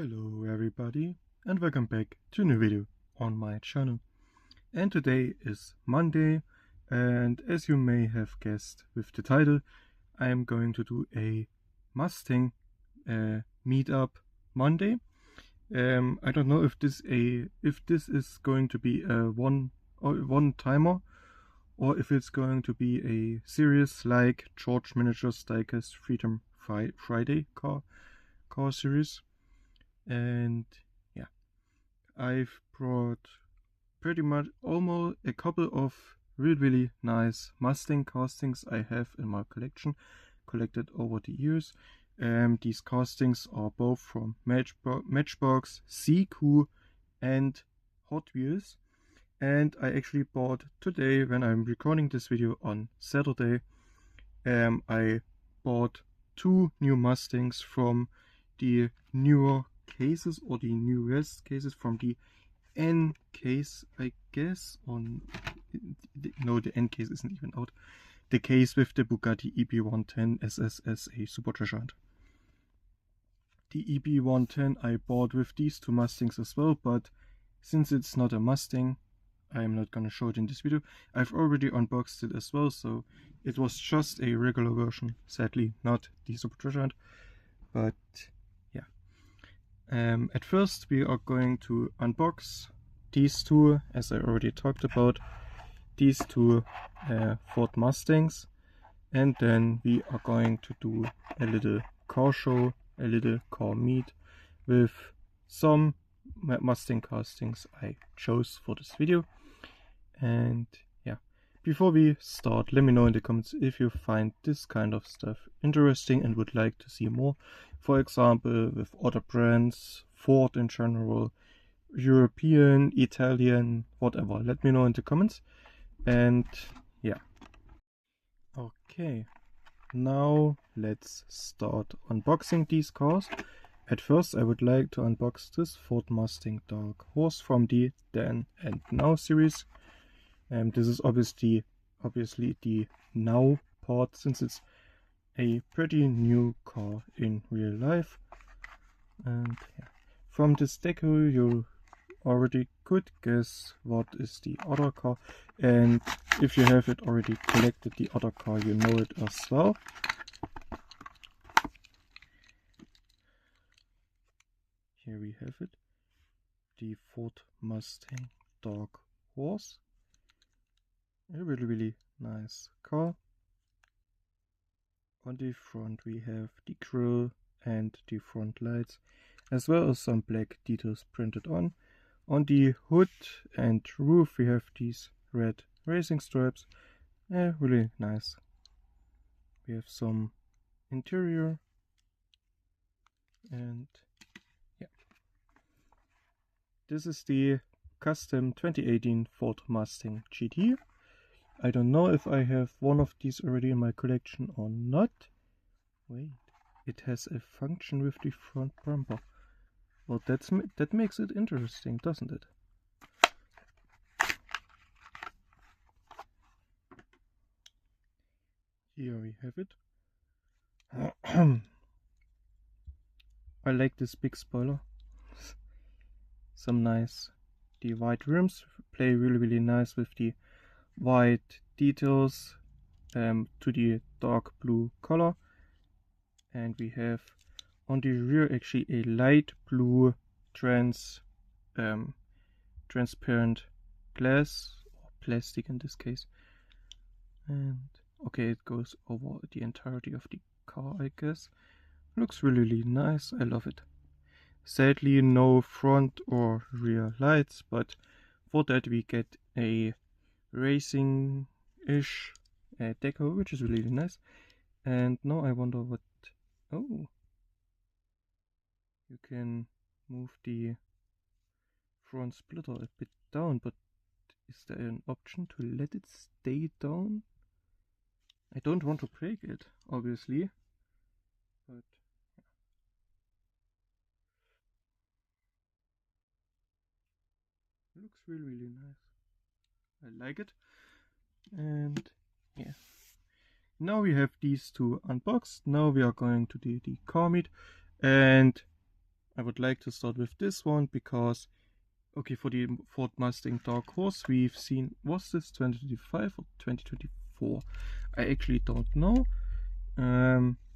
Hello everybody and welcome back to a new video on my channel. And today is Monday, and as you may have guessed with the title, I am going to do a Mustang meetup Monday. I don't know if this is going to be a one timer or if it's going to be a series like George Miniature Diecast Freedom Friday car series. And yeah, I've brought pretty much almost a couple of really nice Mustang castings I have in my collection, collected over the years. These castings are both from Matchbox, CQ and Hot Wheels. And I actually bought today, when I'm recording this video on Saturday, I bought two new Mustangs from the newer cases, or the newest cases from the N case, I guess. No, the N case isn't even out. The case with the Bugatti EB110 SS as a supercharger. The EB110 I bought with these two Mustangs as well, but since it's not a Mustang, I'm not gonna show it in this video. I've already unboxed it as well, so it was just a regular version, sadly not the supercharger. But at first we are going to unbox these two, as I already talked about, these two Ford Mustangs, and then we are going to do a little car show, a little car meet with some Mustang castings I chose for this video. And yeah, before we start, let me know in the comments if you find this kind of stuff interesting and would like to see more. For example, with other brands, Ford in general, European, Italian, whatever. Let me know in the comments. And yeah. Okay, now let's start unboxing these cars. At first I would like to unbox this Ford Mustang Dark Horse from the Then and Now series. This is obviously the Now part, since it's a pretty new car in real life. And yeah, from this deco you already could guess what is the other car, and if you have it already collected the other car, you know it as well. Here we have it, the Ford Mustang Dark Horse. A really nice car. On the front we have the grille and the front lights, as well as some black details printed on. On the hood and roof we have these red racing stripes. Really nice. We have some interior, and yeah. This is the custom 2018 Ford Mustang GT. I don't know if I have one of these already in my collection or not. Wait, it has a function with the front bumper. Well, that makes it interesting, doesn't it? Here we have it. I like this big spoiler. Some nice. The white rims play really nice with the white details to the dark blue color. And we have on the rear actually a light blue transparent glass, or plastic in this case. And okay, it goes over the entirety of the car, I guess. Looks really nice, I love it. Sadly no front or rear lights, but for that we get a racing-ish deco, which is really nice. And now I wonder what... Oh, you can move the front splitter a bit down, but is there an option to let it stay down? I don't want to break it, obviously, but it looks really nice. I like it. And yeah, now we have these two unboxed. Now we are going to the car meet, and I would like to start with this one because, okay, for the Ford Mustang Dark Horse we've seen, was this 2025 or 2024? I actually don't know.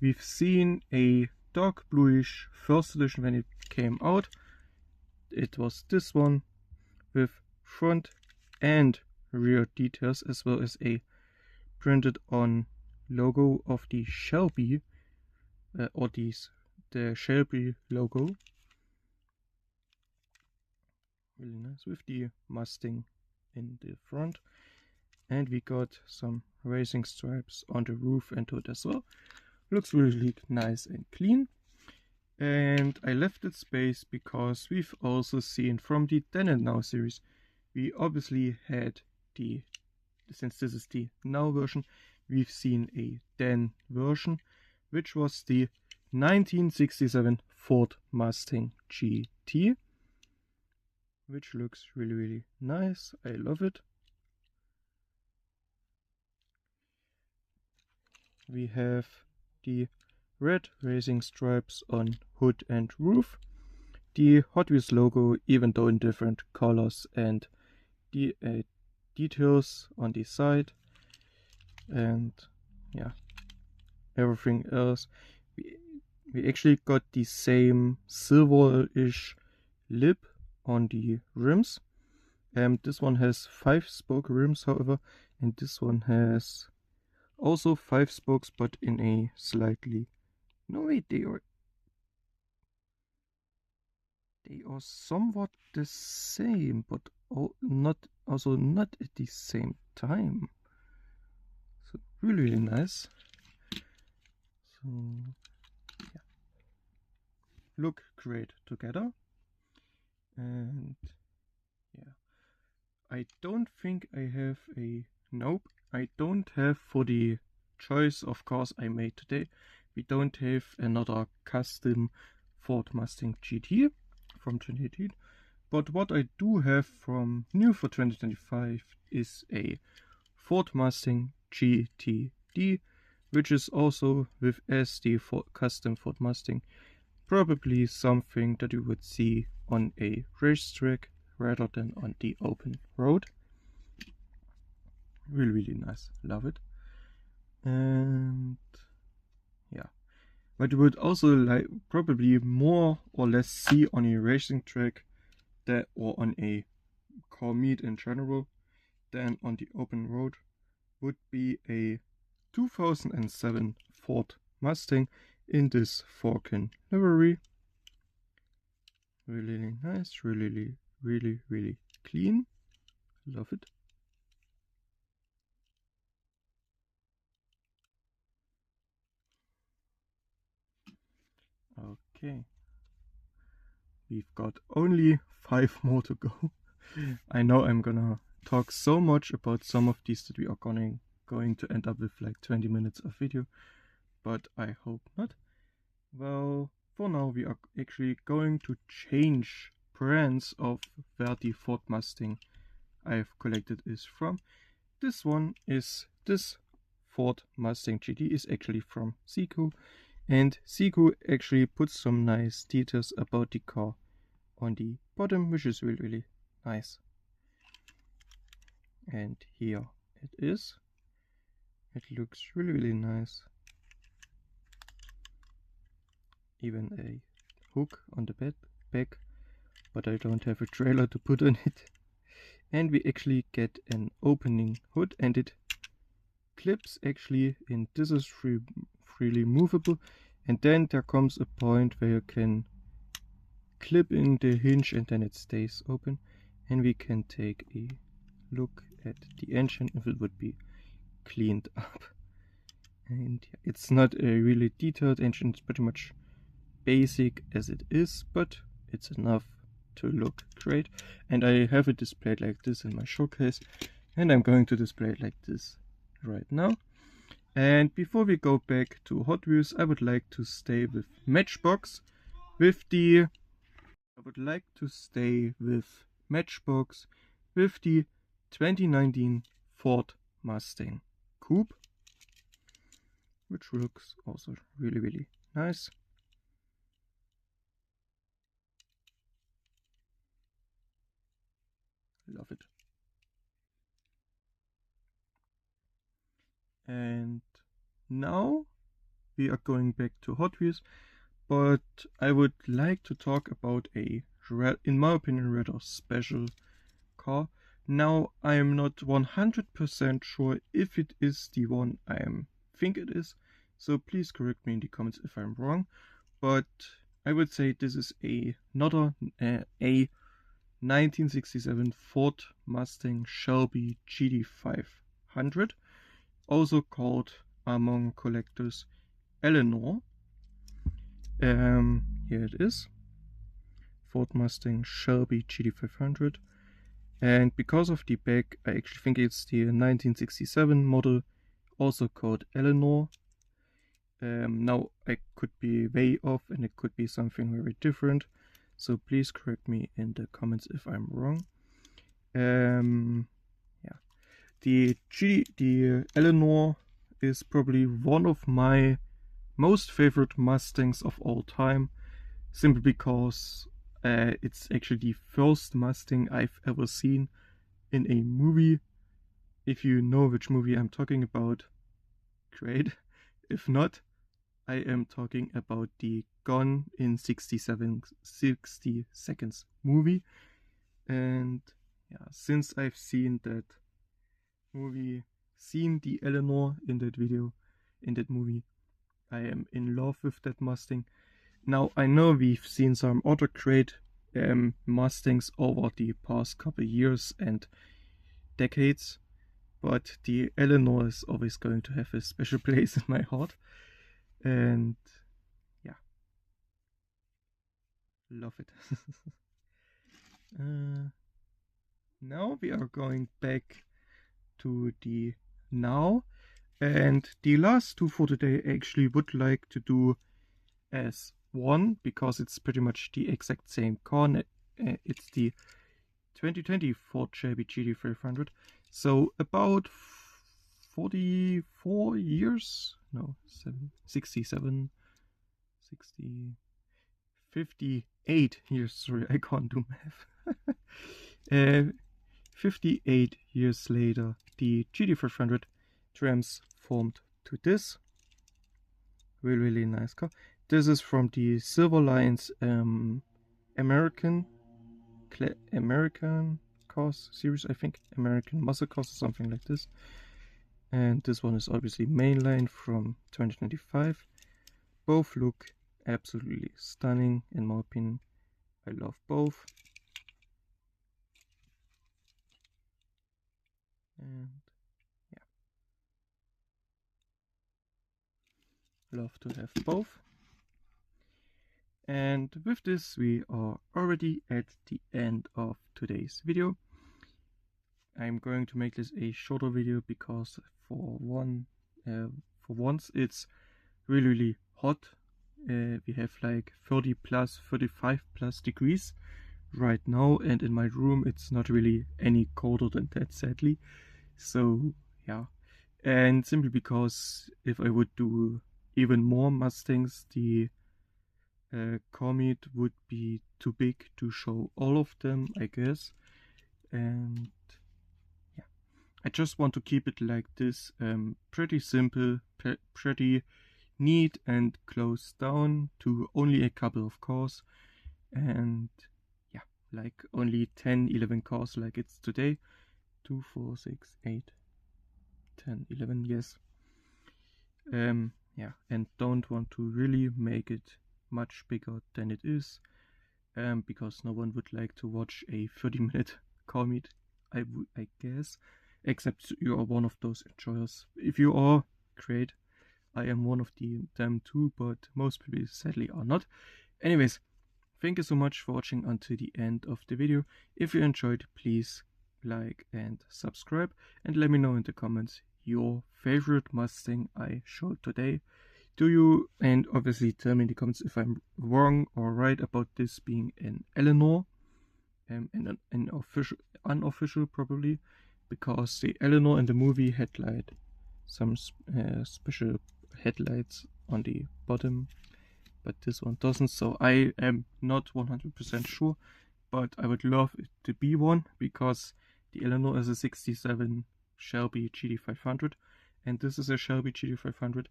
We've seen a dark bluish first edition when it came out. It was this one with front and rear details, as well as a printed on logo of the Shelby, the Shelby logo. Really nice, with the Mustang in the front. And we got some racing stripes on the roof and hood as well. Looks really nice and clean. And I left it space because we've also seen from the Then and Now series, we obviously had since this is the Now version, we've seen a then version, which was the 1967 Ford Mustang GT, which looks really nice. I love it. We have the red racing stripes on hood and roof, the Hot Wheels logo, even though in different colors, and the details on the side, and yeah, everything else. We actually got the same silver-ish lip on the rims. This one has 5-spoke rims, however, and this one has also 5 spokes, but in a slightly... No, wait, they are somewhat the same, but not at the same time. So really nice. So yeah, look great together. And yeah, I don't think I have I don't have, for the choice of cars I made today, we don't have another custom Ford Mustang GT from 2018. But what I do have from new for 2025 is a Ford Mustang GTD, which is also with SD for custom Ford Mustang, probably something that you would see on a racetrack rather than on the open road. Really nice, love it. And yeah, but you would also probably more or less see on a racing track or on a car meet in general than on the open road would be a 2007 Ford Mustang in this Falcon livery. Really nice, really clean. Love it. Okay. We've got only 5 more to go. I know I'm gonna talk so much about some of these that we are going to end up with like 20 minutes of video, but I hope not. Well, for now we are actually going to change brands of where the Ford Mustang I've collected is from. This Ford Mustang GT is actually from Seiko, and Seiko actually puts some nice details about the car on the bottom, which is really nice. And here it is. It looks really nice. Even a hook on the back, but I don't have a trailer to put on it. And we actually get an opening hood, and it clips actually, and this is freely movable, and then there comes a point where you can clip in the hinge and then it stays open, and we can take a look at the engine if it would be cleaned up. And it's not a really detailed engine, it's pretty much basic as it is, but it's enough to look great. And I have it displayed like this in my showcase, and I'm going to display it like this right now. And before we go back to Hot Wheels, I would like to stay with Matchbox with the 2019 Ford Mustang Coupe, which looks also really nice. Love it. And now we are going back to Hot Wheels, but I would like to talk about a, in my opinion, rather special car. Now I am not 100% sure if it is the one I think it is, so please correct me in the comments if I'm wrong, but I would say this is another a 1967 Ford Mustang Shelby GT500, also called among collectors Eleanor. Here it is, Ford Mustang Shelby GT500, and because of the back I actually think it's the 1967 model, also called Eleanor. Now I could be way off and it could be something very different, so please correct me in the comments if I'm wrong. Yeah, the Eleanor is probably one of my most favorite Mustangs of all time, simply because it's actually the first Mustang I've ever seen in a movie. If you know which movie I'm talking about, great. If not, I am talking about the Gone in 60 Seconds movie. And yeah, since I've seen that movie, seen the Eleanor in that video, in that movie, I am in love with that Mustang. Now I know we've seen some other great Mustangs over the past couple years and decades, but the Eleanor is always going to have a special place in my heart. And yeah, love it. Now we are going back to the now, and the last two for today I actually would like to do as one, because it's pretty much the exact same car. It's the 2020 Ford Shelby GT500. So about 44 years, no, 67, 60, 58 years, sorry, I can't do math. 58 years later, the GT500 transformed to this really nice car. This is from the Silver Lines American Cars series, I think, American Muscle Cars or something like this. And this one is obviously mainline from 2025. Both look absolutely stunning in my opinion. I love both. And yeah, love to have both. And with this we are already at the end of today's video. I'm going to make this a shorter video because for once it's really hot. We have like 30 plus 35 plus degrees right now, and in my room it's not really any colder than that, sadly. So yeah, and simply because if I would do even more Mustangs, the car meet would be too big to show all of them, I guess. And yeah, I just want to keep it like this, pretty simple, pretty neat and closed down to only a couple of cars, and yeah, like only 10-11 cars like it's today. 2 4 6 8 10 11, yes. Yeah, and don't want to really make it much bigger than it is, because no one would like to watch a 30-minute car meet, I guess, except you are one of those enjoyers. If you are, great. I am one of them too, but most people sadly are not. Anyways, thank you so much for watching until the end of the video. If you enjoyed, please like and subscribe, and let me know in the comments your favorite Mustang I showed today. Do you, and obviously tell me in the comments if I'm wrong or right about this being an Eleanor, and an unofficial probably, because the Eleanor in the movie had like some special headlights on the bottom, but this one doesn't, so I am not 100% sure. but I would love it to be one, because the Eleanor is a 67 Shelby GT500, and this is a Shelby GT500,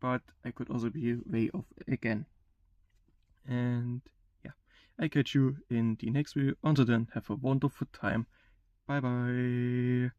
but I could also be way off again. And yeah, I catch you in the next video. Until then, have a wonderful time. Bye bye.